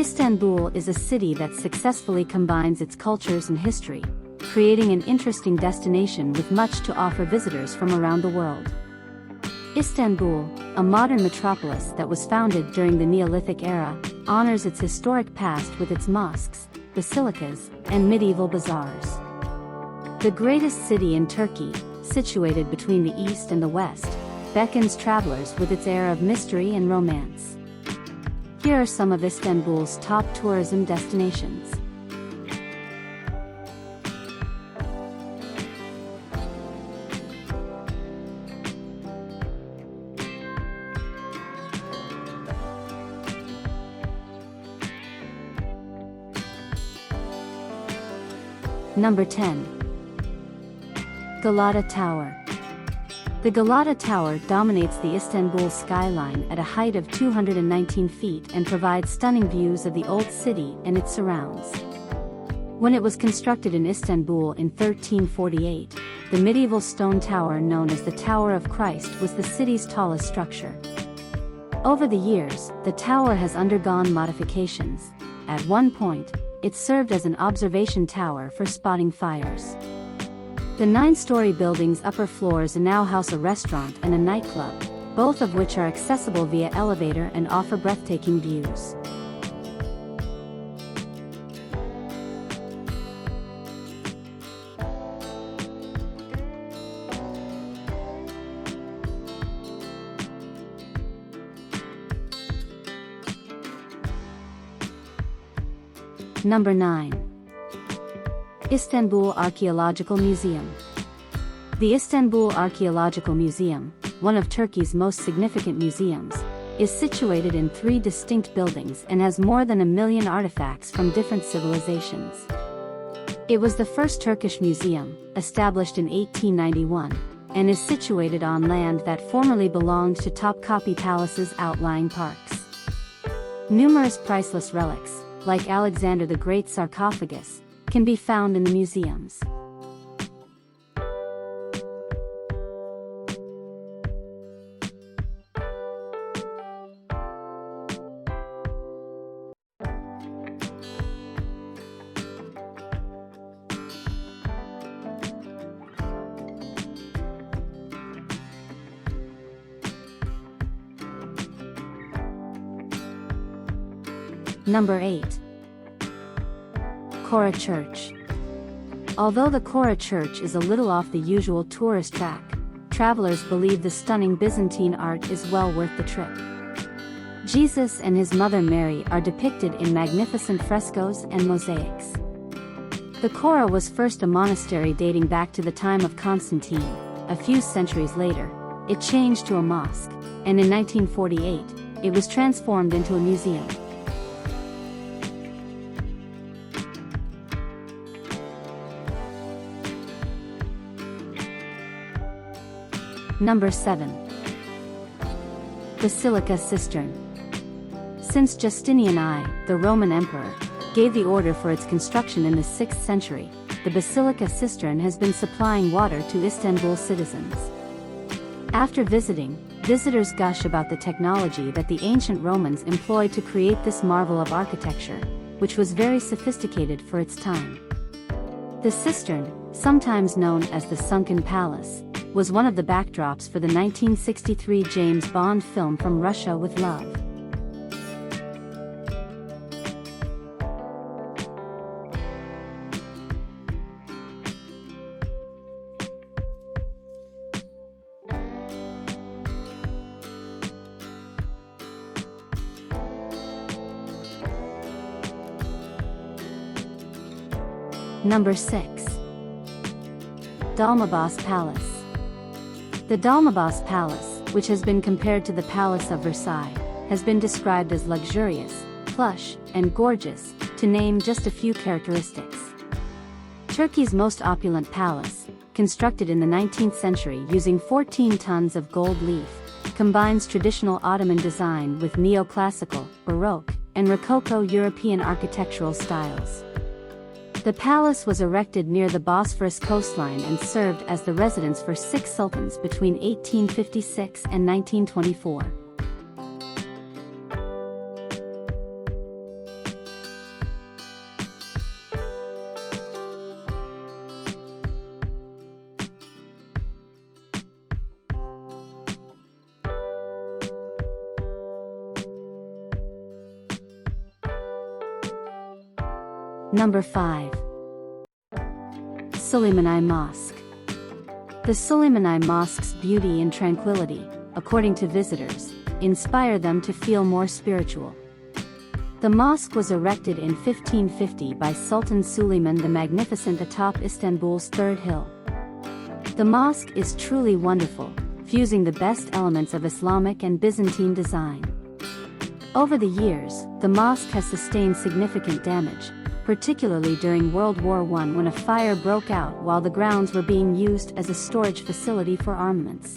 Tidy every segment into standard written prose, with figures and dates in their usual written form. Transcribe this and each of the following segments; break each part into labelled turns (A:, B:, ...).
A: Istanbul is a city that successfully combines its cultures and history, creating an interesting destination with much to offer visitors from around the world. Istanbul, a modern metropolis that was founded during the Neolithic era, honors its historic past with its mosques, basilicas, and medieval bazaars. The greatest city in Turkey, situated between the east and the west, beckons travelers with its air of mystery and romance. Here are some of Istanbul's top tourism destinations. Number 10. Galata Tower. The Galata Tower dominates the Istanbul skyline at a height of 219 feet and provides stunning views of the old city and its surrounds. When it was constructed in Istanbul in 1348, the medieval stone tower known as the Tower of Christ was the city's tallest structure. Over the years, the tower has undergone modifications. At one point, it served as an observation tower for spotting fires. The 9-story building's upper floors now house a restaurant and a nightclub, both of which are accessible via elevator and offer breathtaking views. Number 9. Istanbul Archaeological Museum. The Istanbul Archaeological Museum, one of Turkey's most significant museums, is situated in 3 distinct buildings and has more than 1 million artifacts from different civilizations. It was the first Turkish museum, established in 1891, and is situated on land that formerly belonged to Topkapi Palace's outlying parks. Numerous priceless relics, like Alexander the Great's sarcophagus, can be found in the museums. Number 8. Chora Church. Although the Chora Church is a little off the usual tourist track, travelers believe the stunning Byzantine art is well worth the trip. Jesus and his mother Mary are depicted in magnificent frescoes and mosaics. The Chora was first a monastery dating back to the time of Constantine. A few centuries later, it changed to a mosque, and in 1948, it was transformed into a museum. Number 7. Basilica Cistern. Since Justinian I, the Roman emperor, gave the order for its construction in the 6th century, the Basilica Cistern has been supplying water to Istanbul citizens. After visiting, visitors gush about the technology that the ancient Romans employed to create this marvel of architecture, which was very sophisticated for its time. The cistern, sometimes known as the Sunken Palace, was one of the backdrops for the 1963 James Bond film From Russia with Love. Number 6. Dolmabahce Palace. The Dolmabahce Palace, which has been compared to the Palace of Versailles, has been described as luxurious, plush, and gorgeous, to name just a few characteristics. Turkey's most opulent palace, constructed in the 19th century using 14 tons of gold leaf, combines traditional Ottoman design with neoclassical, Baroque, and Rococo European architectural styles. The palace was erected near the Bosphorus coastline and served as the residence for 6 sultans between 1856 and 1924. Number 5. Suleymaniye Mosque. The Suleymaniye Mosque's beauty and tranquility, according to visitors, inspire them to feel more spiritual. The mosque was erected in 1550 by Sultan Suleiman the Magnificent atop Istanbul's third hill. The mosque is truly wonderful, fusing the best elements of Islamic and Byzantine design. Over the years, the mosque has sustained significant damage, particularly during World War I when a fire broke out while the grounds were being used as a storage facility for armaments.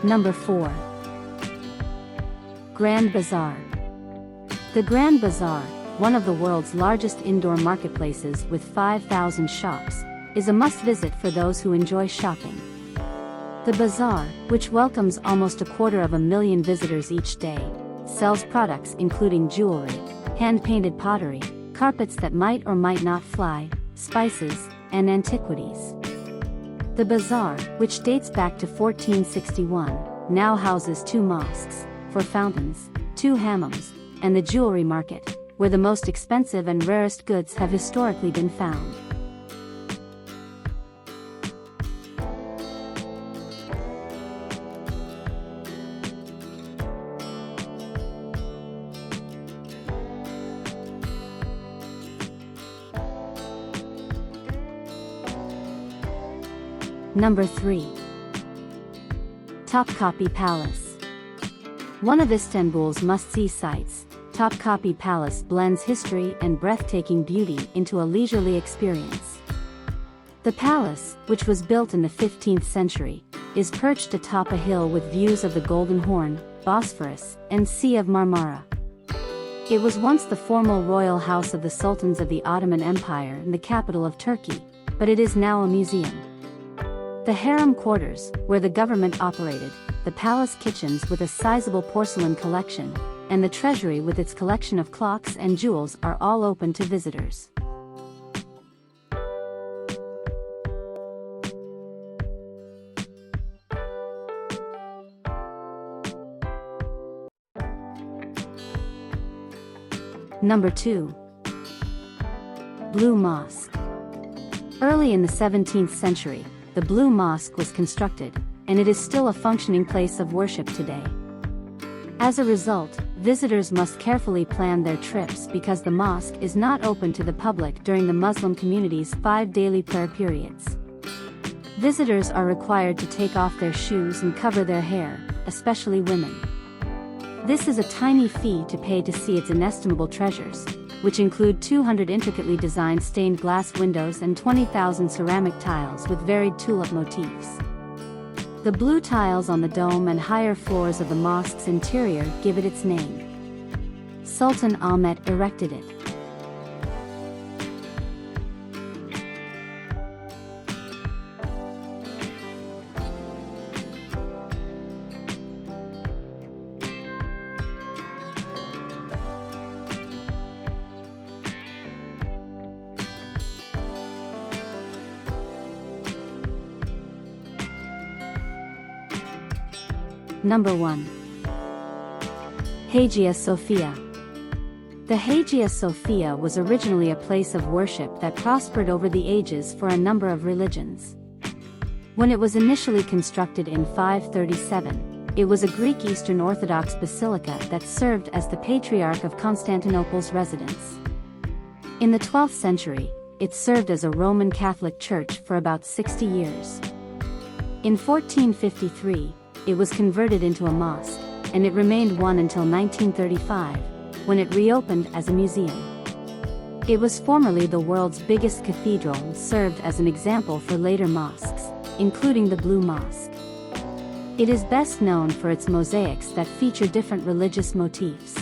A: Number 4. Grand Bazaar. The Grand Bazaar, one of the world's largest indoor marketplaces with 5,000 shops, is a must-visit for those who enjoy shopping. The bazaar, which welcomes almost 250,000 visitors each day, sells products including jewelry, hand-painted pottery, carpets that might or might not fly, spices, and antiquities. The bazaar, which dates back to 1461, now houses 2 mosques, 4 fountains, 2 hammams, and the jewelry market, where the most expensive and rarest goods have historically been found. Number 3. Topkapi Palace. One of Istanbul's must-see sights, Topkapi Palace blends history and breathtaking beauty into a leisurely experience. The palace, which was built in the 15th century, is perched atop a hill with views of the Golden Horn, Bosphorus, and Sea of Marmara. It was once the formal royal house of the sultans of the Ottoman Empire and the capital of Turkey, but it is now a museum. The harem quarters, where the government operated, the palace kitchens with a sizable porcelain collection, and the treasury with its collection of clocks and jewels are all open to visitors. Number 2. Blue Mosque. Early in the 17th century, the Blue Mosque was constructed, and it is still a functioning place of worship today. As a result, visitors must carefully plan their trips because the mosque is not open to the public during the Muslim community's 5 daily prayer periods. Visitors are required to take off their shoes and cover their hair, especially women. This is a tiny fee to pay to see its inestimable treasures, which include 200 intricately designed stained glass windows and 20,000 ceramic tiles with varied tulip motifs. The blue tiles on the dome and higher floors of the mosque's interior give it its name. Sultan Ahmet erected it. Number 1. Hagia Sophia. The Hagia Sophia was originally a place of worship that prospered over the ages for a number of religions. When it was initially constructed in 537, it was a Greek Eastern Orthodox basilica that served as the Patriarch of Constantinople's residence. In the 12th century, it served as a Roman Catholic church for about 60 years. In 1453, it was converted into a mosque, and it remained one until 1935, when it reopened as a museum. It was formerly the world's biggest cathedral and served as an example for later mosques, including the Blue Mosque. It is best known for its mosaics that feature different religious motifs.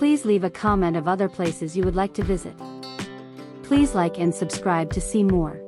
A: Please leave a comment of other places you would like to visit. Please like and subscribe to see more.